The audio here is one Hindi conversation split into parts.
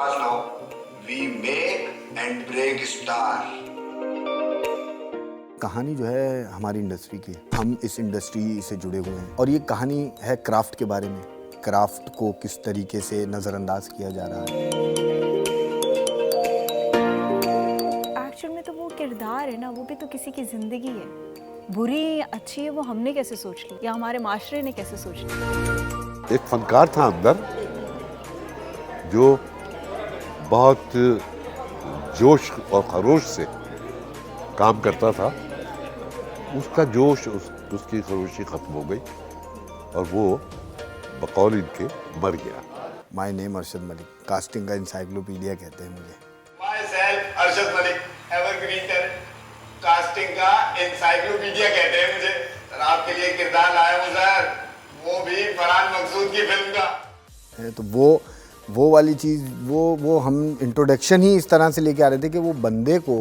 पास ना हो, we make and break star. कहानी जो है हमारी इंडस्ट्री की, हम इस इंडस्ट्री से जुड़े हुए हैं और ये कहानी है क्राफ्ट के बारे में। क्राफ्ट को किस तरीके से नज़रअंदाज किया जा रहा है। एक्चुअल में तो वो किरदार है ना, वो भी तो किसी की ज़िंदगी है। बुरी अच्छी है वो हमने कैसे सोच ली, या हमारे माशरे ने कैसे सोच ली। एक फनकार था अंदर जो बहुत जोश और खरोश से काम करता था। उसका जोश उसकी खरोशी खत्म हो गई और वो बकौल इनके मर गया। My name Arshad Malik, casting का इंसाइक्लोपीडिया कहते हैं मुझे। My self Arshad Malik, evergreen talent, casting का इंसाइक्लोपीडिया कहते हैं मुझे। सर आपके लिए किरदार लाया हूँ सर, वो भी फरहान मकसूद की फिल्म का। तो वो वाली चीज़, वो हम इंट्रोडक्शन ही इस तरह से लेके आ रहे थे कि वो बंदे को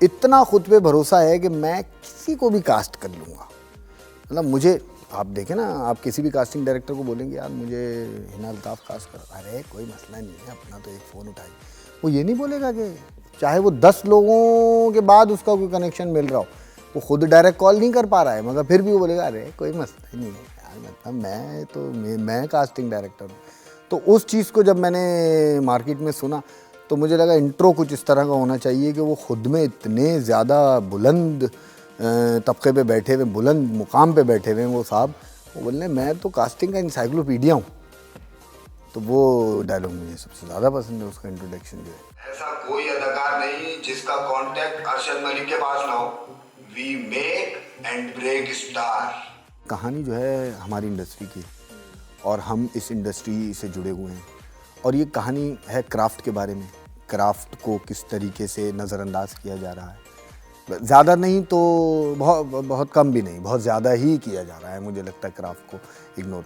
इतना खुद पे भरोसा है कि मैं किसी को भी कास्ट कर लूँगा। मतलब मुझे, आप देखें ना, आप किसी भी कास्टिंग डायरेक्टर को बोलेंगे यार मुझे हिना अल्ताफ़ कास्ट कर, अरे कोई मसला नहीं है, अपना तो एक फ़ोन उठाए। वो ये नहीं बोलेगा कि चाहे वो 10 लोगों के बाद उसका कोई कनेक्शन मिल रहा हो, वो खुद डायरेक्ट कॉल नहीं कर पा रहा है, मगर फिर भी वो बोलेगा अरे कोई मसला नहीं है यार, मतलब मैं कास्टिंग डायरेक्टर हूँ। तो उस चीज़ को जब मैंने मार्केट में सुना तो मुझे लगा इंट्रो कुछ इस तरह का होना चाहिए कि वो खुद में इतने ज़्यादा बुलंद तबके पे बैठे हुए, बुलंद मुकाम पे बैठे हुए हैं वो साहब, वो बोलने मैं तो कास्टिंग का इंसाइक्लोपीडिया हूँ। तो वो डायलॉग मुझे सबसे ज़्यादा पसंद है, उसका इंट्रोडक्शन जो है। ऐसा कोई अदाकार नहीं जिसका कांटेक्ट अरशद मलिक के पास ना हो, we make and break star. कहानी जो है हमारी इंडस्ट्री की और हम इस इंडस्ट्री से जुड़े हुए हैं और ये कहानी है क्राफ्ट के बारे में। क्राफ्ट को किस तरीके से नज़रअंदाज किया जा रहा है, ज़्यादा नहीं तो बहुत कम भी नहीं, बहुत ज़्यादा ही किया जा रहा है। मुझे लगता है क्राफ्ट को इग्नोर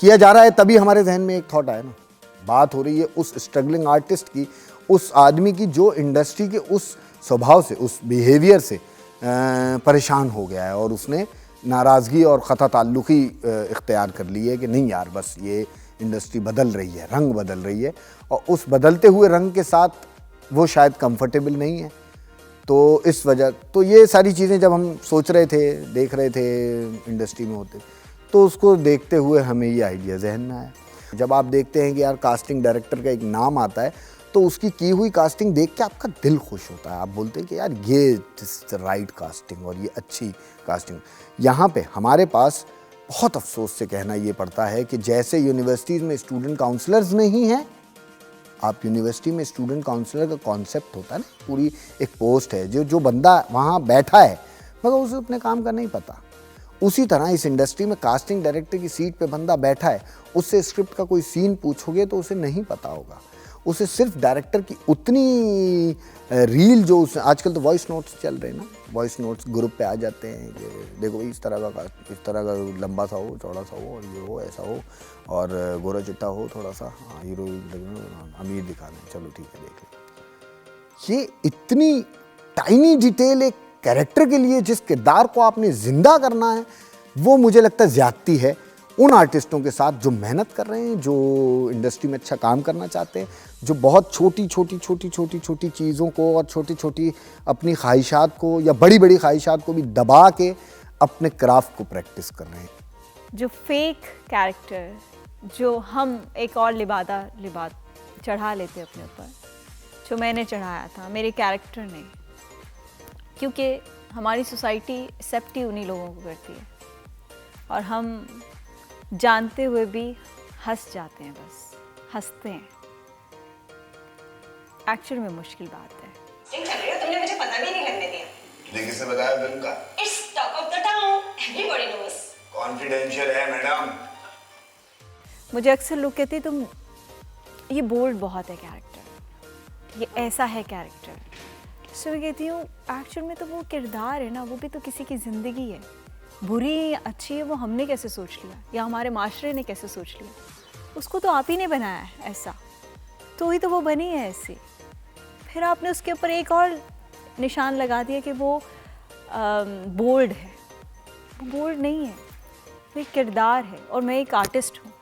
किया जा रहा है, तभी हमारे जहन में एक थॉट आया ना। बात हो रही है उस स्ट्रगलिंग आर्टिस्ट की, उस आदमी की जो इंडस्ट्री के उस स्वभाव से, उस बिहेवियर से परेशान हो गया है और उसने नाराज़गी और ख़ता ताल्लुक़ी इख्तियार कर ली है कि नहीं यार बस ये इंडस्ट्री बदल रही है, रंग बदल रही है और उस बदलते हुए रंग के साथ वो शायद कंफर्टेबल नहीं है। तो इस वजह, तो ये सारी चीज़ें जब हम सोच रहे थे, देख रहे थे इंडस्ट्री में होते, तो उसको देखते हुए हमें ये आइडिया जहन में आया। जब आप देखते हैं कि यार कास्टिंग डायरेक्टर का एक नाम आता है तो उसकी की हुई कास्टिंग देख के आपका दिल खुश होता है। आप बोलते हैं कि यार ये राइट कास्टिंग और ये अच्छी कास्टिंग। यहाँ पे हमारे पास बहुत अफसोस से कहना ये पड़ता है कि जैसे यूनिवर्सिटीज़ में स्टूडेंट काउंसलर्स नहीं हैं, आप यूनिवर्सिटी में स्टूडेंट काउंसलर का कॉन्सेप्ट होता है ना, पूरी एक पोस्ट है जो बंदा वहाँ बैठा है मगर उसे अपने काम का नहीं पता। उसी तरह इस इंडस्ट्री में कास्टिंग डायरेक्टर की सीट पे बंदा बैठा है, उससे स्क्रिप्ट का कोई सीन पूछोगे तो उसे नहीं पता होगा। उसे सिर्फ डायरेक्टर की उतनी रील जो उस आजकल तो वॉइस नोट्स चल रहे हैं ना, वॉइस नोट्स ग्रुप पे आ जाते हैं कि देखो भाई इस तरह का लंबा सा हो, चौड़ा सा हो और ये हो, ऐसा हो और गोरा चिट्टा हो थोड़ा सा, हाँ हीरो अमीर दिखाना है, चलो ठीक है देख लो। ये इतनी टाइनी डिटेल एक कैरेक्टर के लिए जिस किरदार को आपने जिंदा करना है, वो मुझे लगता है ज़्यादती है उन आर्टिस्टों के साथ जो मेहनत कर रहे हैं, जो इंडस्ट्री में अच्छा काम करना चाहते हैं, जो बहुत छोटी छोटी चीज़ों को और छोटी छोटी अपनी ख्वाहिशात को या बड़ी बड़ी ख्वाहिशात को भी दबा के अपने क्राफ्ट को प्रैक्टिस कर रहे हैं। जो फेक कैरेक्टर जो हम एक और लिबाद चढ़ा लेते अपने ऊपर, जो मैंने चढ़ाया था मेरे कैरेक्टर ने, क्योंकि हमारी सोसाइटी एक्सेप्ट ही उन्हीं लोगों को करती है और हम जानते हुए भी हंस जाते हैं, बस हंसते हैं। एक्चुअल में मुश्किल बात है। चल रही हो, तुमने मुझे पता भी नहीं लगने दिया। तुमने किससे बताया फिल्म का? It's talk of the town, everybody knows. Confidential है मैडम। मुझे अक्सर लोग कहते हैं तुम ये बोल्ड बहुत है कैरेक्टर, ये ऐसा है कैरेक्टर। सो मैं कहती हूँ एक्चुअल में तो वो किरदार है ना, वो भी तो किसी की ज़िंदगी है। बुरी अच्छी है वो हमने कैसे सोच लिया, या हमारे माशरे ने कैसे सोच लिया। उसको तो आप ही ने बनाया है ऐसा, तो ही तो वो बनी है ऐसी। फिर आपने उसके ऊपर एक और निशान लगा दिया कि वो बोल्ड है। वो बोल्ड नहीं है, वो एक किरदार है और मैं एक आर्टिस्ट हूँ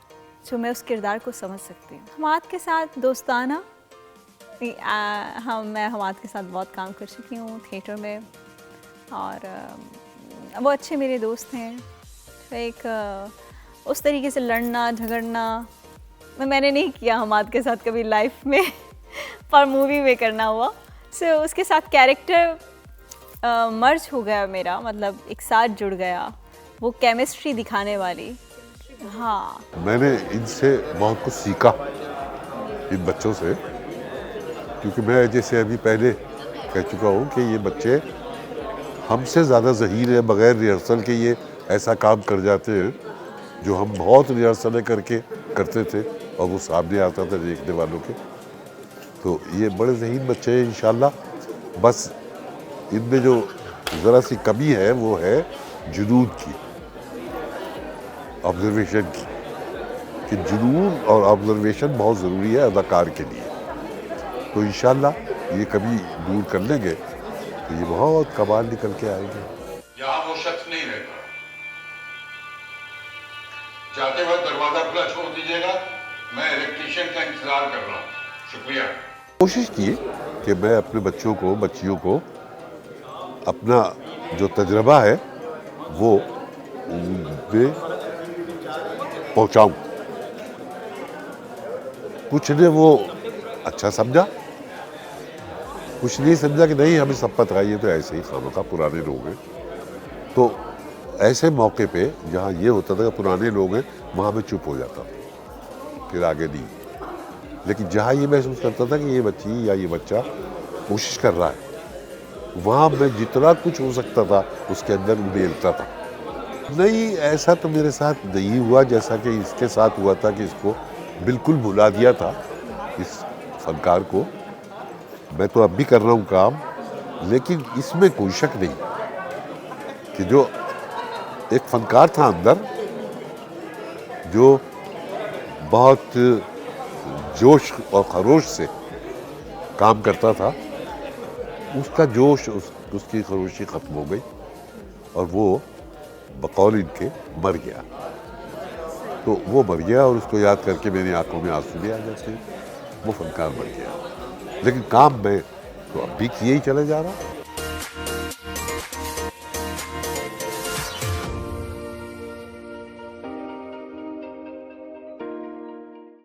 जो मैं उस किरदार को समझ सकती हूँ। हमाद के साथ दोस्ताना हाँ, मैं हमाद के साथ बहुत काम कर चुकी हूँ थिएटर में, और वो अच्छे मेरे दोस्त हैं। तो एक उस तरीके से लड़ना झगड़ना मैंने नहीं किया हमाद के साथ कभी लाइफ में पर मूवी में करना हुआ। सो उसके साथ कैरेक्टर मर्ज हो गया मेरा, मतलब एक साथ जुड़ गया, वो केमिस्ट्री दिखाने वाली। हाँ, मैंने इनसे बहुत कुछ सीखा, इन बच्चों से, क्योंकि मैं जैसे अभी पहले कह चुका हूँ कि ये बच्चे हमसे ज़्यादा ज़हीन है, बग़ैर रिहर्सल के ये ऐसा काम कर जाते हैं जो हम बहुत रिहर्सलें करके करते थे और वो सामने आता था देखने वालों के। तो ये बड़े ज़हीन बच्चे हैं इंशाल्लाह। बस इनमें जो ज़रा सी कमी है वो है जुनून की, ऑब्जर्वेशन की, कि जुनून और ऑब्जर्वेशन बहुत ज़रूरी है अदाकार के लिए। तो इंशाल्लाह ये कभी दूर कर लेंगे तो ये बहुत कमाल निकल के आएंगे। यहाँ वो शख्स नहीं रहता। जाते वक्त दरवाजा खुला छोड़ दीजिएगा, मैं इलेक्ट्रीशियन का इंतजार कर रहा हूँ। शुक्रिया। कोशिश की कि मैं अपने बच्चों को, बच्चियों को अपना जो तजर्बा है वो उनमें पहुँचाऊँ। कुछ ने वो अच्छा समझा, कुछ नहीं समझा कि नहीं हमें सब पता है, ये तो ऐसे ही खानों का पुराने लोग हैं। तो ऐसे मौके पे जहाँ ये होता था कि पुराने लोग हैं, वहाँ मैं चुप हो जाता था, फिर आगे नहीं। लेकिन जहाँ ये महसूस करता था कि ये बच्ची या ये बच्चा कोशिश कर रहा है, वहाँ मैं जितना कुछ हो सकता था उसके अंदर उड़ेलता था। नहीं, ऐसा तो मेरे साथ नहीं हुआ जैसा कि इसके साथ हुआ था कि इसको बिल्कुल भुला दिया था, इस फनकार को। मैं तो अब भी कर रहा हूँ काम, लेकिन इसमें कोई शक नहीं कि जो एक फनकार था अंदर, जो बहुत जोश और खरोश से काम करता था, उसका जोश, उसकी खरोशी ख़त्म हो गई और वो बकौल इनके मर गया। तो वो मर गया और उसको याद करके मेरी आंखों में आंसू भी आ जाते हैं। वो फनकार मर गया, लेकिन काम मैं तो अब भी किए ही चले जा रहा हूँ।